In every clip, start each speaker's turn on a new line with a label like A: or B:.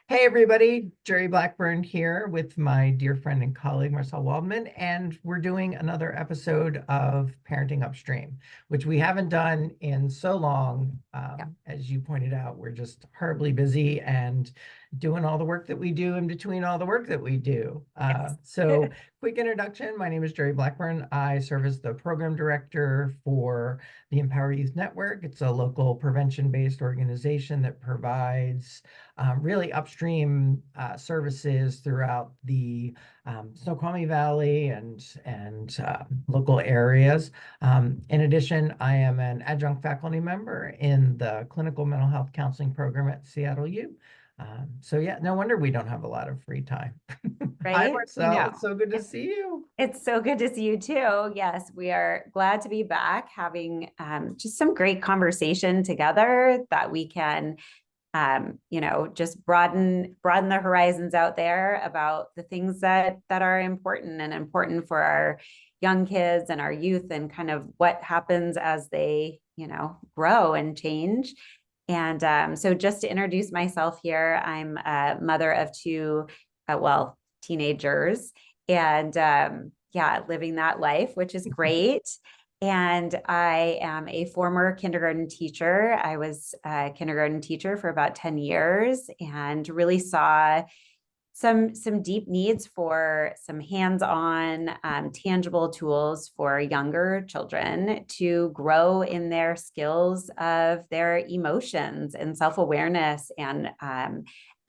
A: Hey everybody, Jerry Blackburn here with my dear friend and colleague Marcelle Waldman, and we're doing another episode of Parenting Upstream, which we haven't done in so long.
B: Yeah.
A: As you pointed out, we're just horribly busy and doing all the work that we do in between all the work that we do.
B: Yes.
A: Quick introduction. My name is Jerry Blackburn. I serve as the program director for the Empower Youth Network. It's a local prevention-based organization that provides really upstream services throughout the Snoqualmie Valley and local areas. In addition, I am an adjunct faculty member in the clinical mental health counseling program at Seattle U. So yeah, no wonder we don't have a lot of free time. Hi,
B: Right? I
A: Marcel. It's
B: know.
A: so good to
B: It's
A: see you.
B: it's so good to see you too. Yes, we are glad to be back having just some great conversation together that we can just broaden the horizons out there about the things that are important for our young kids and our youth and kind of what happens as they, grow and change. And so just to introduce myself here, I'm a mother of two, teenagers, and yeah, living that life, which is great. And I am a former kindergarten teacher. I was a kindergarten teacher for about 10 years and really saw some deep needs for some hands-on, tangible tools for younger children to grow in their skills of their emotions and self-awareness and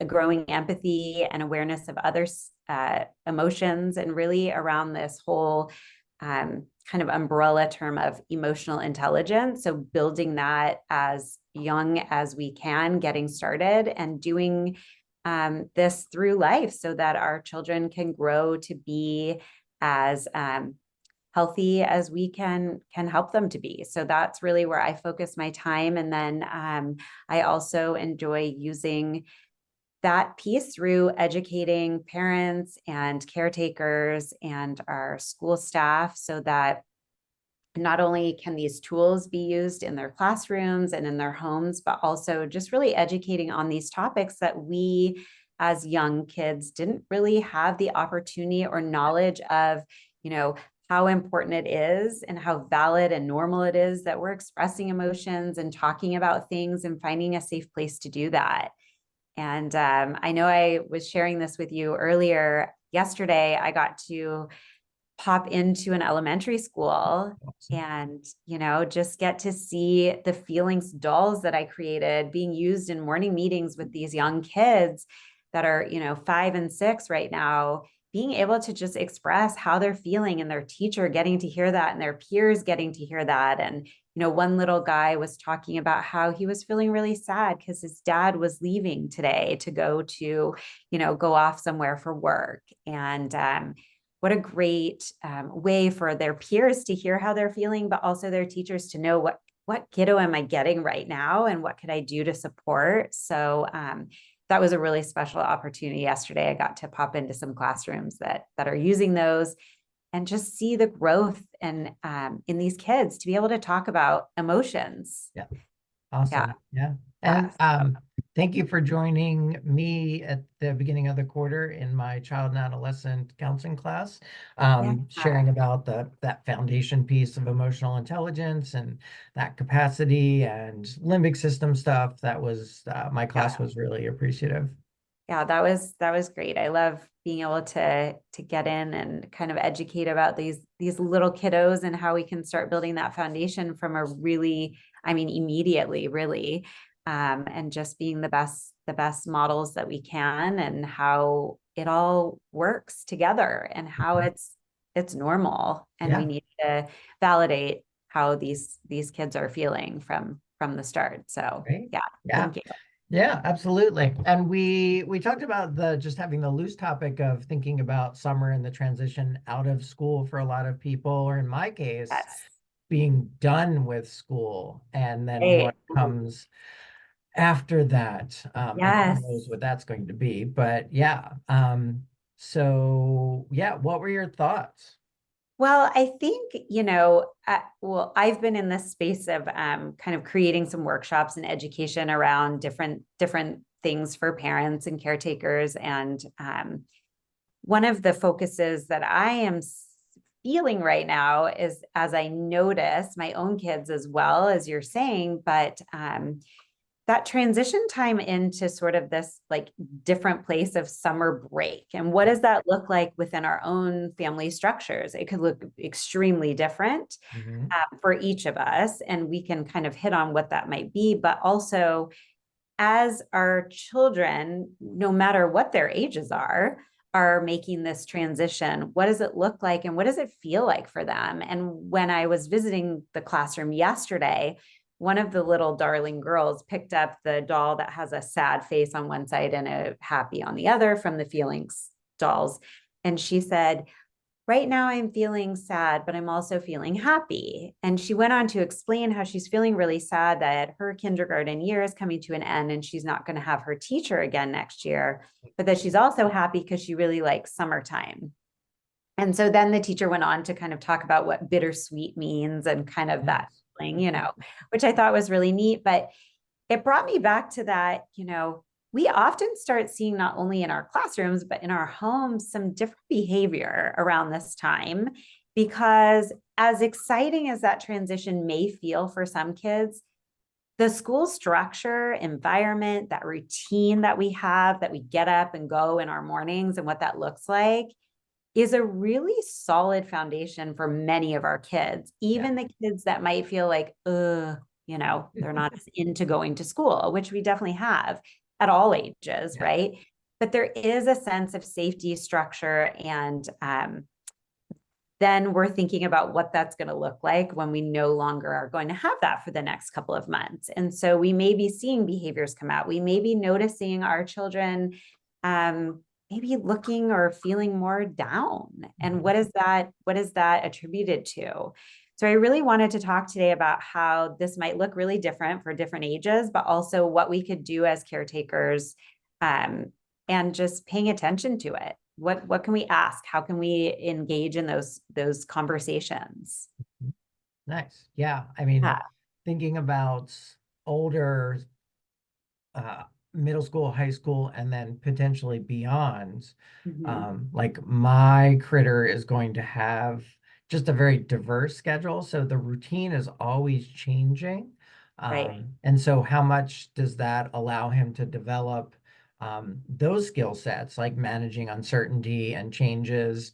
B: growing empathy and awareness of others' emotions, and really around this whole kind of umbrella term of emotional intelligence. So building that as young as we can, getting started and doing this through life so that our children can grow to be as healthy as we can help them to be. So that's really where I focus my time. And then I also enjoy using that piece through educating parents and caretakers and our school staff so that not only can these tools be used in their classrooms and in their homes, but also just really educating on these topics that we as young kids didn't really have the opportunity or knowledge of, how important it is and how valid and normal it is that we're expressing emotions and talking about things and finding a safe place to do that. And I know I was sharing this with you earlier. Yesterday, I got to pop into an elementary school
A: Awesome.
B: and just get to see the FeelLinks dolls that I created being used in morning meetings with these young kids that are 5 and 6 right now, being able to just express how they're feeling and their teacher getting to hear that and their peers getting to hear that. And one little guy was talking about how he was feeling really sad because his dad was leaving today to go to go off somewhere for work. And what a great way for their peers to hear how they're feeling, but also their teachers to know what kiddo am I getting right now and what could I do to support. So that was a really special opportunity yesterday. I got to pop into some classrooms that are using those and just see the growth and in these kids to be able to talk about emotions.
A: Yeah.
B: Yeah.
A: Awesome. Yeah. And
B: Yes.
A: thank you for joining me at the beginning of the quarter in my child and adolescent counseling class,
B: Yeah.
A: sharing about that foundation piece of emotional intelligence and that capacity and limbic system stuff. That was my class
B: Yeah.
A: was really appreciative.
B: Yeah, that was great. I love being able to get in and kind of educate about these little kiddos and how we can start building that foundation from a really, I mean, immediately, really, and just being the best models that we can, and how it all works together, and how it's normal, and we
A: Yeah.
B: need to validate how these kids are feeling from the start. So
A: Great.
B: yeah,
A: Yeah.
B: thank you.
A: Yeah, absolutely. And we talked about the just having the loose topic of thinking about summer and the transition out of school for a lot of people, or in my case,
B: Yes.
A: being done with school and then what
B: Right.
A: comes after that. And who
B: Yes.
A: knows what that's going to be. But yeah. So yeah, what were your thoughts?
B: Well, I think, I've been in this space of kind of creating some workshops and education around different things for parents and caretakers. And one of the focuses that I am feeling right now is, as I notice my own kids as well, as you're saying, but that transition time into sort of this like different place of summer break. And what does that look like within our own family structures? It could look extremely different for each of us. And we can kind of hit on what that might be, but also as our children, no matter what their ages are making this transition, what does it look like and what does it feel like for them? And when I was visiting the classroom yesterday, one of the little darling girls picked up the doll that has a sad face on one side and a happy on the other from the FeelLinks dolls. And she said, right now I'm feeling sad, but I'm also feeling happy. And she went on to explain how she's feeling really sad that her kindergarten year is coming to an end and she's not going to have her teacher again next year, but that she's also happy because she really likes summertime. And so then the teacher went on to kind of talk about what bittersweet means and kind of that feeling, which I thought was really neat. But it brought me back to that, we often start seeing not only in our classrooms, but in our homes, some different behavior around this time, because as exciting as that transition may feel for some kids, the school structure, environment, that routine that we have, that we get up and go in our mornings and what that looks like is a really solid foundation for many of our kids, even the kids that might feel like, they're not as into going to school, which we definitely have at all ages, right? But there is a sense of safety, structure, and then we're thinking about what that's going to look like when we no longer are going to have that for the next couple of months. And so we may be seeing behaviors come out. We may be noticing our children maybe looking or feeling more down. And what is that attributed to? So I really wanted to talk today about how this might look really different for different ages, but also what we could do as caretakers and just paying attention to it. What can we ask? How can we engage in those conversations?
A: Nice. Yeah. I mean, thinking about older middle school, high school, and then potentially beyond, like my critter is going to have just a very diverse schedule. So the routine is always changing.
B: Right.
A: And so how much does that allow him to develop those skill sets, like managing uncertainty and changes,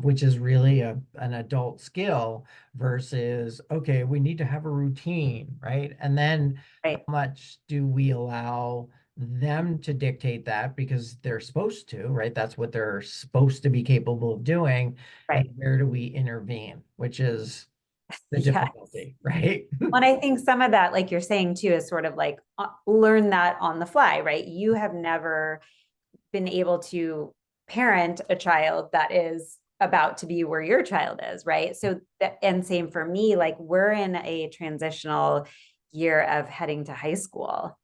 A: which is really an adult skill versus, okay, we need to have a routine, right? And then how much do we allow them to dictate that because they're supposed to, right? That's what they're supposed to be capable of doing.
B: Right.
A: And where do we intervene, which is the difficulty, right?
B: Well, I think some of that, like you're saying too, is sort of like learn that on the fly, right? You have never been able to parent a child that is about to be where your child is, right? So, and same for me, like we're in a transitional year of heading to high school.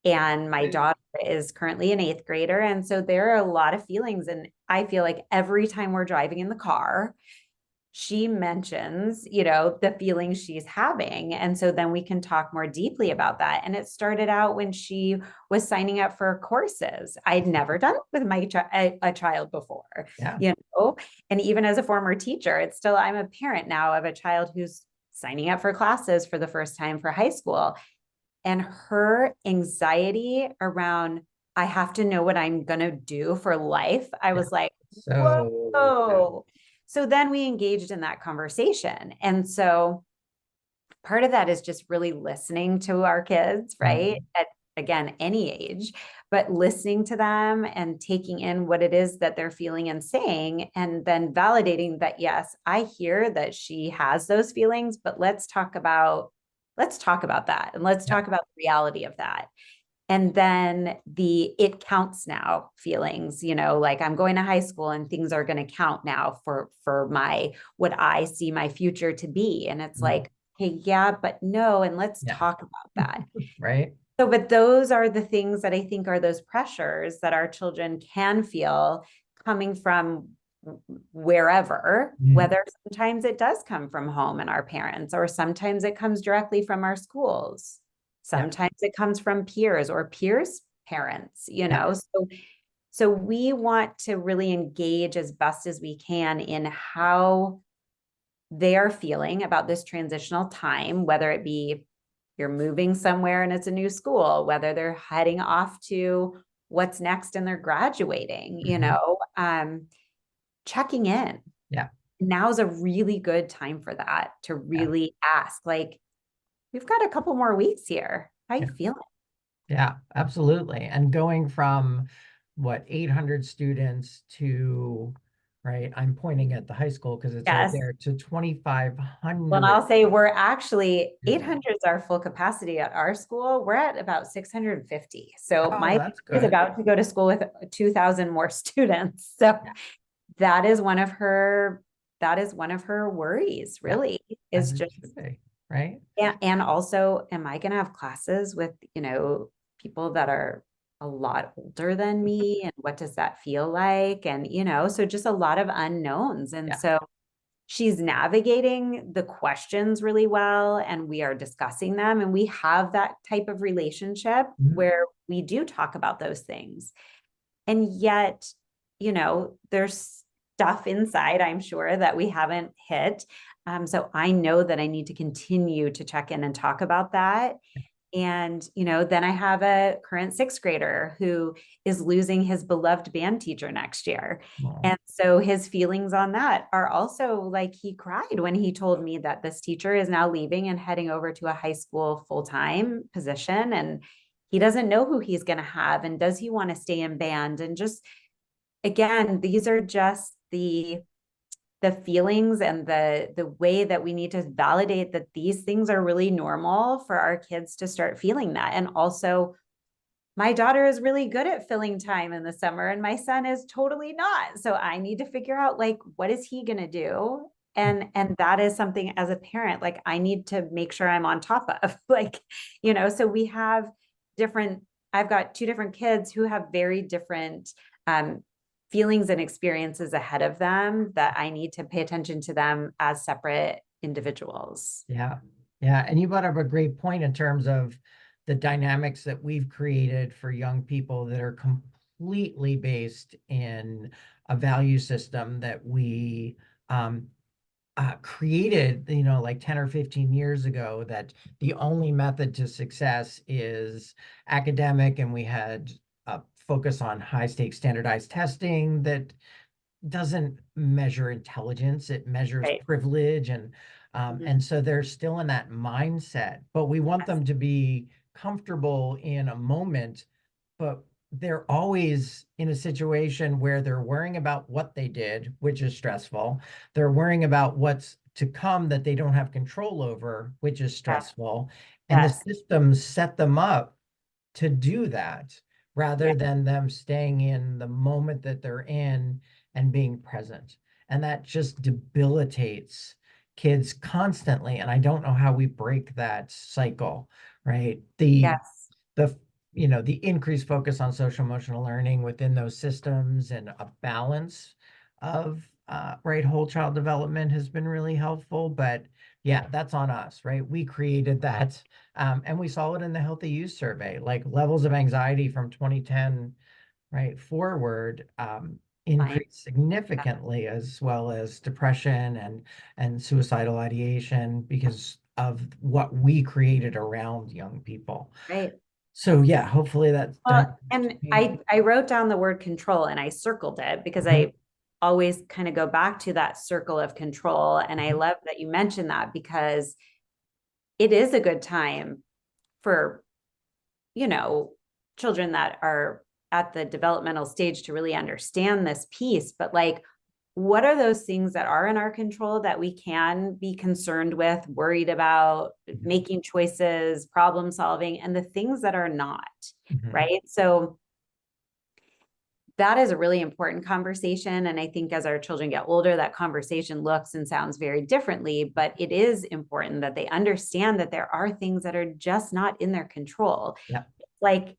B: And my daughter is currently an 8th grader. And so there are a lot of feelings. And I feel like every time we're driving in the car, she mentions, the feelings she's having. And so then we can talk more deeply about that. And it started out when she was signing up for courses. I'd never done it with my a child before, and even as a former teacher, it's still, I'm a parent now of a child who's signing up for classes for the first time for high school. And her anxiety around, I have to know what I'm going to do for life. I was like, whoa. So then we engaged in that conversation. And so part of that is just really listening to our kids, right? At, again, any age, but listening to them and taking in what it is that they're feeling and saying, and then validating that, yes, I hear that she has those feelings, but let's talk about that. And let's talk about the reality of that. And then the it counts now feelings, like I'm going to high school and things are going to count now for my, what I see my future to be. And it's like, hey, yeah, but no. And let's talk about that.
A: Right.
B: So, but those are the things that I think are those pressures that our children can feel coming from wherever, whether sometimes it does come from home and our parents, or sometimes it comes directly from our schools. Sometimes it comes from peers, or peers parents,
A: Yeah.
B: so we want to really engage as best as we can in how they are feeling about this transitional time, whether it be you're moving somewhere and it's a new school, whether they're heading off to what's next and they're graduating, checking in.
A: Yeah.
B: Now's a really good time for that, to
A: Yeah.
B: really ask, like, we've got a couple more weeks here. How you
A: Yeah.
B: feeling?
A: Yeah, absolutely. And going from what, 800 students to, right, I'm pointing at the high school because it's right
B: Yes.
A: there, to
B: Well, and
A: 2,500.
B: I'll say we're actually
A: Yeah.
B: 800 is our full capacity at our school. We're at about 650. So
A: Oh,
B: my
A: that's
B: is
A: good.
B: about to go to school with 2,000 more students. So
A: Yeah.
B: that is one of her worries,
A: Yeah.
B: really,
A: As
B: is
A: it
B: just,
A: should be, right?
B: and also, am I going to have classes with, people that are a lot older than me? And what does that feel like? And, so just a lot of unknowns. And
A: Yeah.
B: so she's navigating the questions really well, and we are discussing them. And we have that type of relationship
A: Mhm.
B: where we do talk about those things. And yet, there's stuff inside, I'm sure, that we haven't hit. So I know that I need to continue to check in and talk about that. And, then I have a current sixth grader who is losing his beloved band teacher next year.
A: Well,
B: And so his feelings on that are also like, he cried when he told me that this teacher is now leaving and heading over to a high school full-time position. And he doesn't know who he's going to have. And does he want to stay in band? And just, again, these are just the feelings and the way that we need to validate that these things are really normal for our kids to start feeling that. And also, my daughter is really good at filling time in the summer and my son is totally not. So I need to figure out, like, what is he going to do? And that is something, as a parent, like, I need to make sure I'm on top of, like, so we have different, I've got two different kids who have very different um, feelings and experiences ahead of them, that I need to pay attention to them as separate individuals.
A: yeah. Yeah. And you brought up a great point in terms of the dynamics that we've created for young people that are completely based in a value system that we um, created, like 10 or 15 years ago, that the only method to success is academic. And we had a focus on high stakes standardized testing that doesn't measure intelligence, it measures
B: Right.
A: privilege. And
B: Mhm.
A: and so they're still in that mindset, but we want
B: Yes.
A: them to be comfortable in a moment, but they're always in a situation where they're worrying about what they did, which is stressful. They're worrying about what's to come that they don't have control over, which is
B: Yes.
A: stressful. And the
B: Yes.
A: systems set them up to do that
B: Yeah.
A: rather than them staying in the moment that they're in and being present. And that just debilitates kids constantly. And I don't know how we break that cycle, right?
B: Yes.
A: The the increased focus on social emotional learning within those systems and a balance of right, whole child development has been really helpful. But yeah, that's on us, right? We created that. And we saw it in the Healthy Youth Survey, like levels of anxiety from 2010 right forward
B: Fine.
A: increased significantly, as well as depression and suicidal ideation, because of what we created around young people.
B: Right.
A: So yeah, hopefully that
B: Well, and I wrote down the word control and I circled it because
A: Mhm,
B: I always kind of go back to that circle of control. And I
A: mhm,
B: love that you mentioned that, because it is a good time for, you know, children that are at the developmental stage to really understand this piece. But, like, what are those things that are in our control that we can be concerned with, worried about,
A: mhm,
B: making choices, problem solving, and the things that are not,
A: mhm.
B: right? So that is a really important conversation. And I think as our children get older, that conversation looks and sounds very differently, but it is important that they understand that there are things that are just not in their control.
A: Yeah.
B: Like,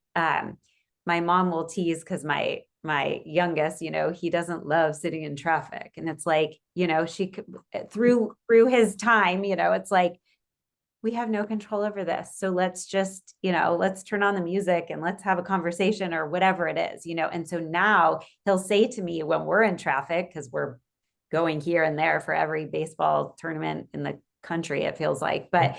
B: my mom will tease, because my youngest, he doesn't love sitting in traffic. And it's like, she through his time, it's like, we have no control over this. So let's just, let's turn on the music and let's have a conversation or whatever it is, And so now he'll say to me when we're in traffic, because we're going here and there for every baseball tournament in the country, it feels like, but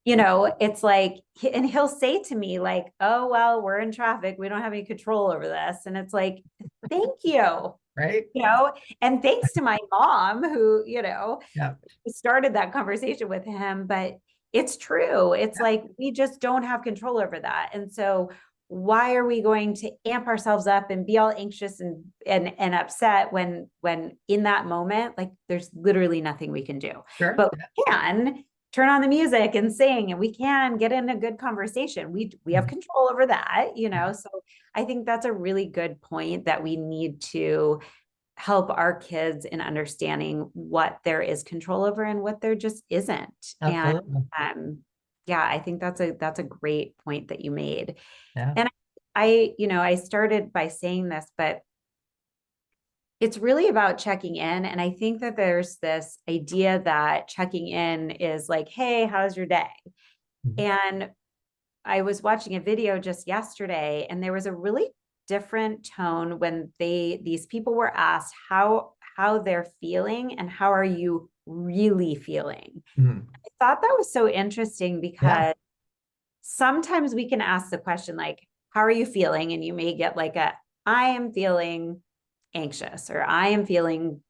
B: it's like, and he'll say to me like, oh, well, we're in traffic. We don't have any control over this. And it's like, thank you.
A: Right.
B: And thanks to my mom who,
A: Yeah.
B: started that conversation with him, but it's true. It's like, we just don't have control over that. And so why are we going to amp ourselves up and be all anxious and upset when in that moment, like there's literally nothing we can do,
A: Sure.
B: but we can turn on the music and sing, and we can get in a good conversation. We have control over that, So I think that's a really good point, that we need to help our kids in understanding what there is control over and what there just isn't.
A: Absolutely.
B: And yeah, I think that's a great point that you made.
A: Yeah.
B: And I started by saying this, but it's really about checking in. And I think that there's this idea that checking in is like, hey, how's your day? And I was watching a video just yesterday, and there was a really different tone when these people were asked how they're feeling and how are you really feeling. I thought that was so interesting, because sometimes we can ask the question like, how are you feeling? And you may get like I am feeling anxious, or I am feeling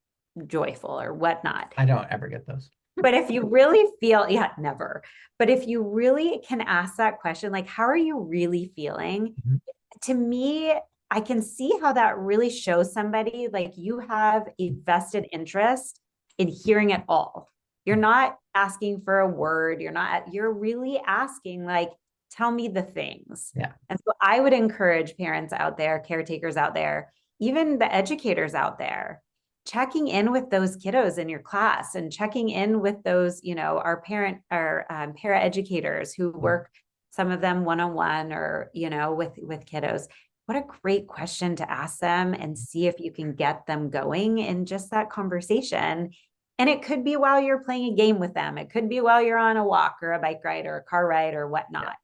B: joyful, or whatnot.
A: I don't ever get those.
B: But if you really feel, never. But if you really can ask that question, like, how are you really feeling? To me, I can see how that really shows somebody like you have a vested interest in hearing it all. You're not asking for a word. You're really asking like, tell me the things.
A: Yeah.
B: And so I would encourage parents out there, caretakers out there, even the educators out there, checking in with those kiddos in your class, and checking in with those, our para educators who work, some of them one-on-one, or, with kiddos. What a great question to ask them, and see if you can get them going in just that conversation. And it could be while you're playing a game with them. It could be while you're on a walk or a bike ride or a car ride or whatnot.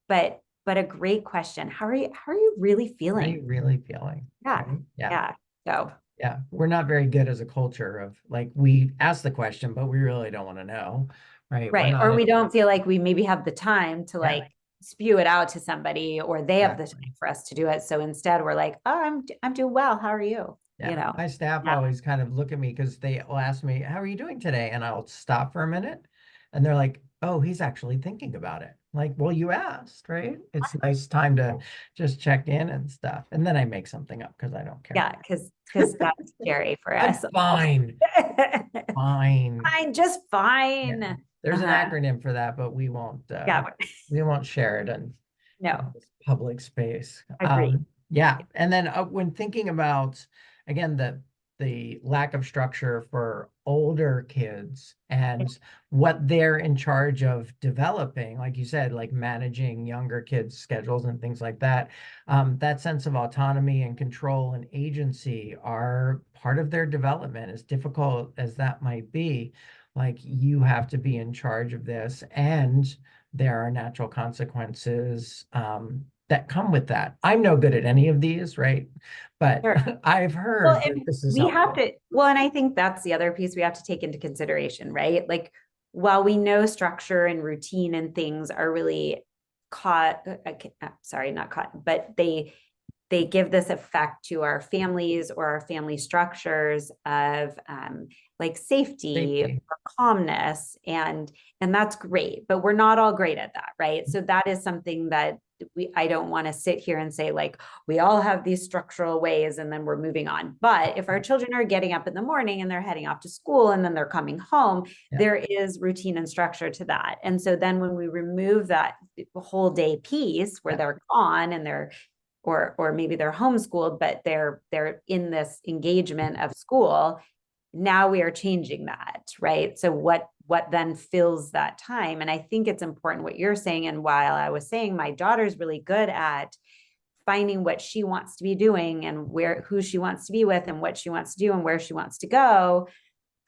B: But a great question. How are you really feeling?
A: How are you really feeling?
B: Yeah.
A: Right?
B: Yeah. So
A: yeah, we're not very good as a culture of like, we ask the question, but we really don't want to know. Right.
B: Right. Or we don't feel like we maybe have the time to like spew it out to somebody, or they have the time for us to do it. So instead we're like, oh, I'm doing well. How are you?
A: Yeah. My staff always kind of look at me, because they will ask me, how are you doing today? And I'll stop for a minute, and they're like, oh, he's actually thinking about it. Like, well, you asked, right? It's nice time to just check in and stuff. And then I make something up because I don't care.
B: Yeah, because that's scary for us.
A: Fine. Fine.
B: Fine, just fine.
A: Yeah. There's an acronym for that, but we won't share it in this public space. Yeah. And then when thinking about, again, the lack of structure for older kids and what they're in charge of developing, like you said, like managing younger kids' schedules and things like that, that sense of autonomy and control and agency are part of their development, as difficult as that might be. Like, you have to be in charge of this, and there are natural consequences that come with that. I'm no good at any of these, right? But I've heard that this is helpful.
B: And I think that's the other piece we have to take into consideration, right? Like, while we know structure and routine and things are really not caught, but they give this effect to our families or our family structures of like safety or calmness, and that's great, but we're not all great at that, right? So that is something that I don't want to sit here and say like we all have these structural ways and then we're moving on. But if our children are getting up in the morning and they're heading off to school and then they're coming home, there is routine and structure to that. And so then when we remove that whole day piece where they're gone and they're or maybe they're homeschooled, but they're in this engagement of school, now we are changing that, right? So what then fills that time? And I think it's important what you're saying. And while I was saying my daughter's really good at finding what she wants to be doing and who she wants to be with and what she wants to do and where she wants to go.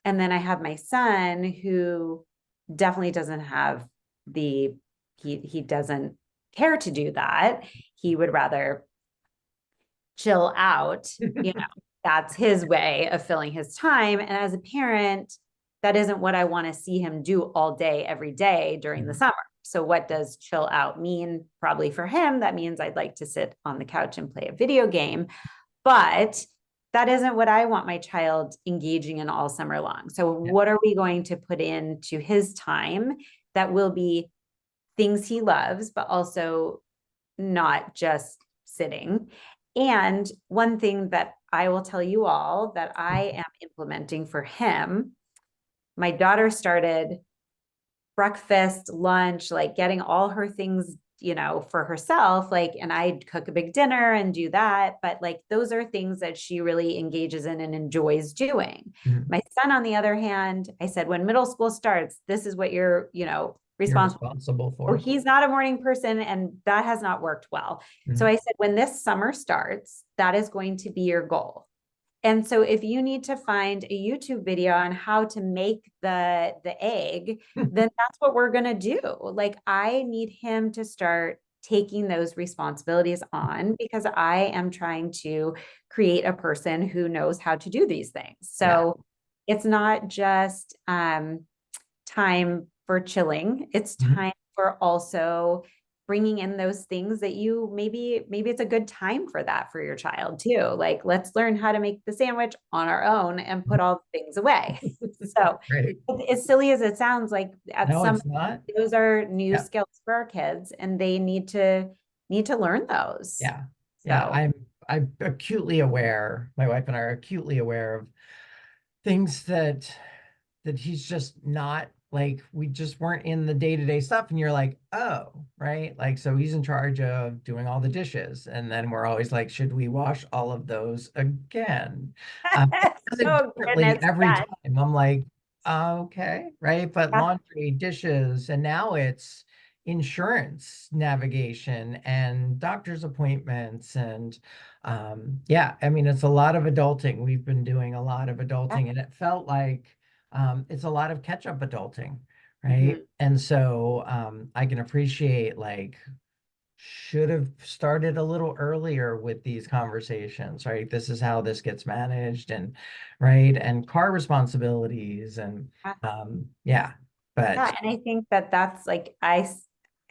B: And then I have my son who definitely doesn't have he doesn't care to do that. He would rather chill out, that's his way of filling his time. And as a parent, that isn't what I want to see him do all day, every day during the summer. So what does chill out mean? Probably for him, that means I'd like to sit on the couch and play a video game. But that isn't what I want my child engaging in all summer long. So what are we going to put into his time that will be things he loves, but also not just sitting? And one thing that I will tell you all that I am implementing for him, my daughter started breakfast, lunch, like getting all her things, for herself, like, and I'd cook a big dinner and do that. But like, those are things that she really engages in and enjoys doing. My son, on the other hand, I said, when middle school starts, this is what you're responsible
A: for.
B: Well, he's not a morning person, and that has not worked well. So I said, when this summer starts, that is going to be your goal. And so if you need to find a YouTube video on how to make the egg, then that's what we're going to do. Like, I need him to start taking those responsibilities on, because I am trying to create a person who knows how to do these things. So it's not just time for chilling. It's time for also bringing in those things that you maybe it's a good time for that for your child too. Like, let's learn how to make the sandwich on our own and put all the things away. So as silly as it sounds, like those are new skills for our kids, and they need to learn those.
A: I'm acutely aware, my wife and I are acutely aware of things that he's just not, like, we just weren't in the day-to-day stuff, and you're like, oh, right, like, so he's in charge of doing all the dishes, and then we're always like, should we wash all of those again? Differently every time. I'm like, okay, right, but laundry, dishes, and now it's insurance navigation and doctor's appointments, and I mean, it's a lot of adulting. We've been doing a lot of adulting, and it felt like it's a lot of catch-up adulting, right? And so I can appreciate, like, should have started a little earlier with these conversations, right? This is how this gets managed, and right, and car responsibilities, and but
B: and I think that's like I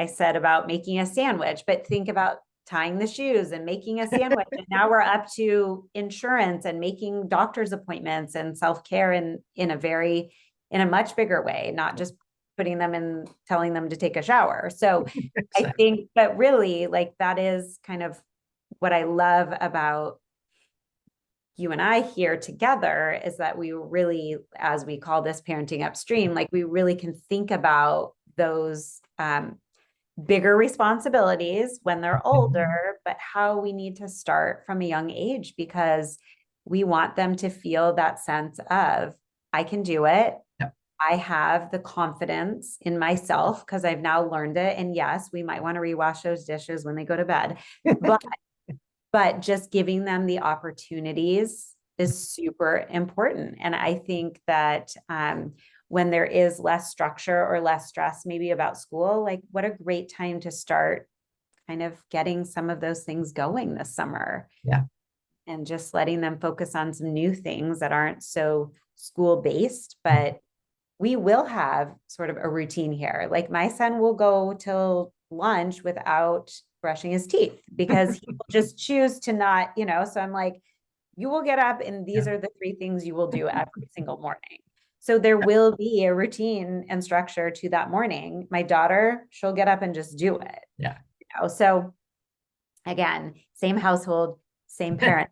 B: said about making a sandwich, but think about tying the shoes and making a sandwich. And now we're up to insurance and making doctor's appointments and self-care in a much bigger way, not just putting them in, telling them to take a shower. So I think, but really, like, that is kind of what I love about you and I here together, is that we really, as we call this parenting upstream, like, we really can think about those bigger responsibilities when they're older, but how we need to start from a young age, because we want them to feel that sense of, I can do it. I have the confidence in myself because I've now learned it. And yes, we might want to rewash those dishes when they go to bed, but just giving them the opportunities is super important. And I think that when there is less structure or less stress maybe about school, like, what a great time to start kind of getting some of those things going this summer. And just letting them focus on some new things that aren't so school based, but we will have sort of a routine here. Like, my son will go till lunch without brushing his teeth because he will just choose to not, so I'm like, you will get up and these are the 3 things you will do every single morning. So there will be a routine and structure to that morning. My daughter, she'll get up and just do it. So again, same household, same parent,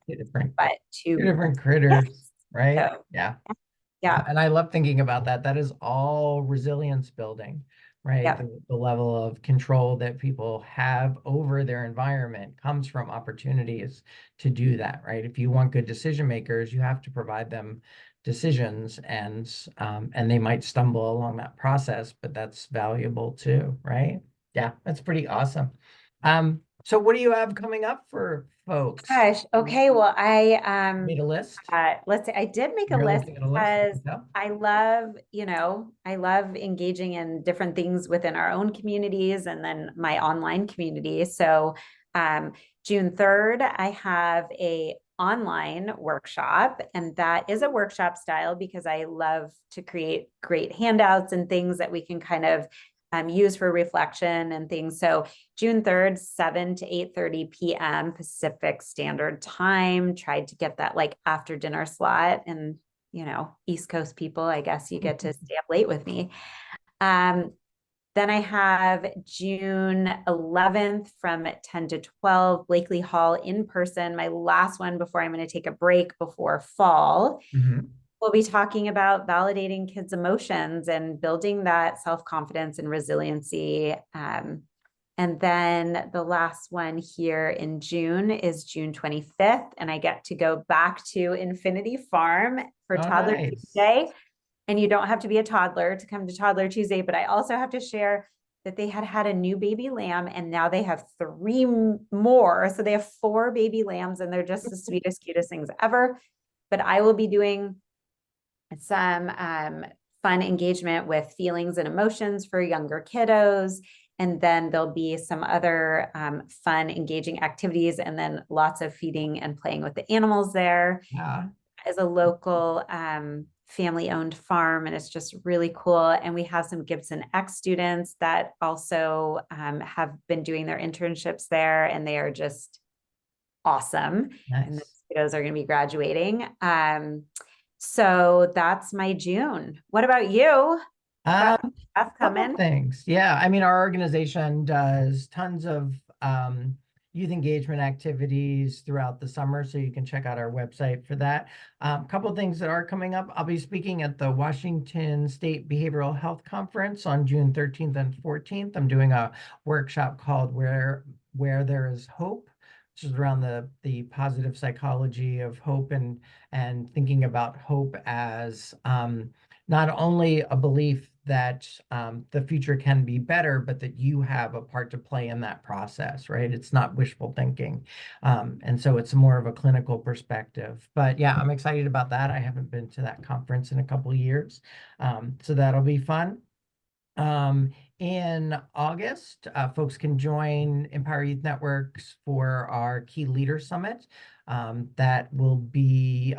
B: but two
A: different critters, right?
B: So,
A: and I love thinking about that. That is all resilience building, right? The level of control that people have over their environment comes from opportunities to do that, right? If you want good decision makers, you have to provide them decisions, and they might stumble along that process, but that's valuable too, right? That's pretty awesome. So what do you have coming up for folks?
B: Gosh, okay. Well, I
A: Made a list?
B: let's say I did make a
A: You're
B: list
A: looking at a list? I
B: because
A: can tell.
B: I love, I love engaging in different things within our own communities and then my online community. So um June 3rd, I have a online workshop, and that is a workshop style because I love to create great handouts and things that we can kind of use for reflection and things. So June 3rd, 7 to 8:30 p.m. Pacific Standard Time. Tried to get that like after dinner slot. And, East Coast people, I guess you get to stay up late with me. Um, then I have June 11th from 10 to 12, Blakely Hall in person, my last one before I'm going to take a break before fall.
A: Mhm.
B: We'll be talking about validating kids' emotions and building that self-confidence and resiliency. And then the last one here in June is June 25th, and I get to go back to Infinity Farm for
A: Oh,
B: Toddler
A: nice.
B: Tuesday. And you don't have to be a toddler to come to Toddler Tuesday, but I also have to share that they had a new baby lamb, and now they have three more. So they have four baby lambs, and they're just the sweetest, cutest things ever. But I will be doing some fun engagement with feelings and emotions for younger kiddos. And then there'll be some other fun, engaging activities, and then lots of feeding and playing with the animals there.
A: Yeah.
B: As a local family-owned farm, and it's just really cool. And we have some Gibson X students that also have been doing their internships there, and they are just awesome. And the
A: Nice.
B: kiddos are going to be graduating. So that's my June. What about you?
A: Um,
B: Got stuff
A: Couple
B: coming?
A: things. Yeah, I mean, our organization does tons of youth engagement activities throughout the summer, so you can check out our website for that. Couple things that are coming up. I'll be speaking at the Washington State Behavioral Health Conference on June 13th and 14th. I'm doing a workshop called Where There Is Hope, which is around the positive psychology of hope and thinking about hope as not only a belief that the future can be better, but that you have a part to play in that process, right? It's not wishful thinking. And so it's more of a clinical perspective. But yeah, I'm excited about that. I haven't been to that conference in a couple of years. So that'll be fun. Um, in August, folks can join Empower Youth Networks for our Key Leader Summit. That will be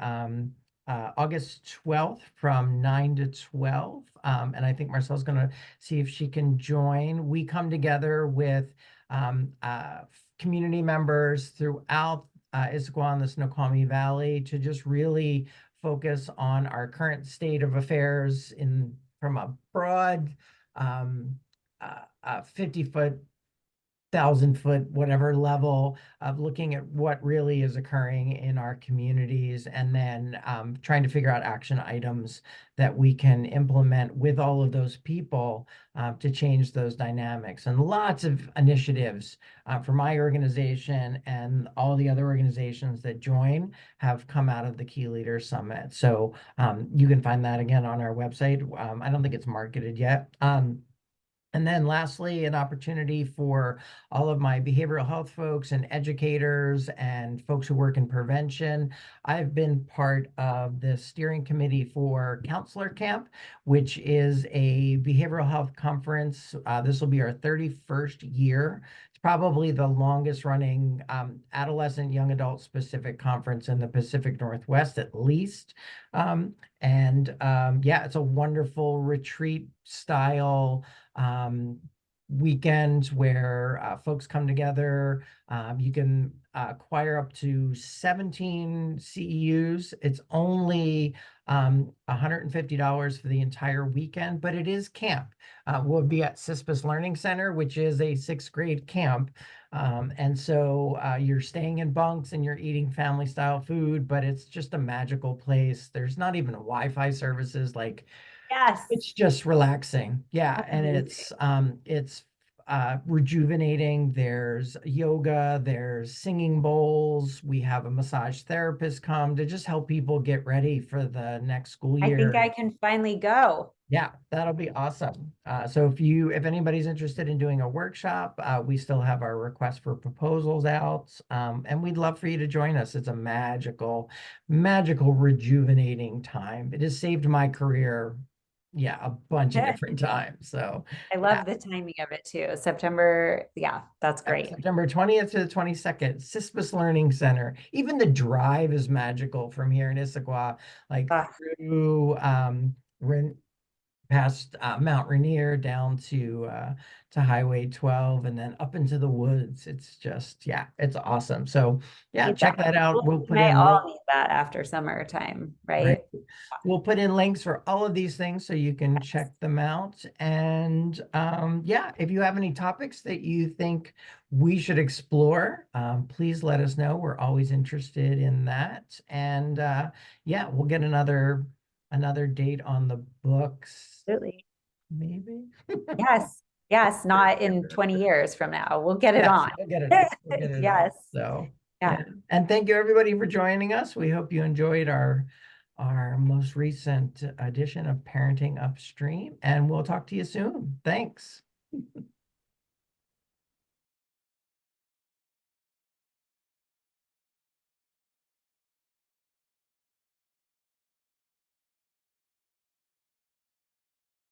A: August 12th from 9 to 12. And I think Marcelle's going to see if she can join. We come together with community members throughout Issaquah and the Snoqualmie Valley to just really focus on our current state of affairs from a broad 50-foot, 1,000-foot, whatever level of looking at what really is occurring in our communities, and then trying to figure out action items that we can implement with all of those people to change those dynamics. And lots of initiatives for my organization and all the other organizations that join have come out of the Key Leaders Summit. So you can find that again on our website. I don't think it's marketed yet. And then lastly, an opportunity for all of my behavioral health folks and educators and folks who work in prevention. I've been part of the steering committee for Counselor Camp, which is a behavioral health conference. This will be our 31st year. It's probably the longest running adolescent young adult specific conference in the Pacific Northwest, at least. Yeah, it's a wonderful retreat style weekends where folks come together. You can acquire up to 17 CEUs. It's only $150 for the entire weekend, but it is camp. We'll be at Cispus Learning Center, which is a sixth grade camp. And so you're staying in bunks and you're eating family style food, but it's just a magical place. There's not even Wi-Fi services. Like,
B: Yes.
A: it's just relaxing. Yeah. And
B: Amazing.
A: it's rejuvenating. There's yoga, there's singing bowls. We have a massage therapist come to just help people get ready for the next school
B: I think
A: year.
B: I can finally go.
A: Yeah, that'll be awesome. So if anybody's interested in doing a workshop, we still have our request for proposals out. And we'd love for you to join us. It's a magical, rejuvenating time. It has saved my career, yeah, a bunch of different times. So
B: I
A: yeah.
B: love the timing of it too. September, yeah, that's
A: Yep,
B: great.
A: September 20th to the 22nd, Cispus Learning Center. Even the drive is magical from here in Issaquah, like
B: Ah,
A: through past Mount Rainier down to Highway 12 and then up into the woods. It's just, yeah, it's awesome. So yeah,
B: need that.
A: check that out. We'll
B: Well, we
A: put
B: may
A: in
B: all
A: link,
B: need that after summertime,
A: right?
B: right?
A: We'll put in links for all of these things so you can
B: Yes,
A: check them out. And yeah, if you have any topics that you think we should explore, please let us know. We're always interested in that. And yeah, we'll get another date on the books,
B: absolutely.
A: maybe.
B: Yes. Yes. Not in 20 years from now. We'll get it
A: Yes,
B: on.
A: we'll get it on. We'll get it on.
B: Yes.
A: So
B: Yeah.
A: yeah. And thank you everybody for joining us. We hope you enjoyed our most recent edition of Parenting Upstream, and we'll talk to you soon. Thanks.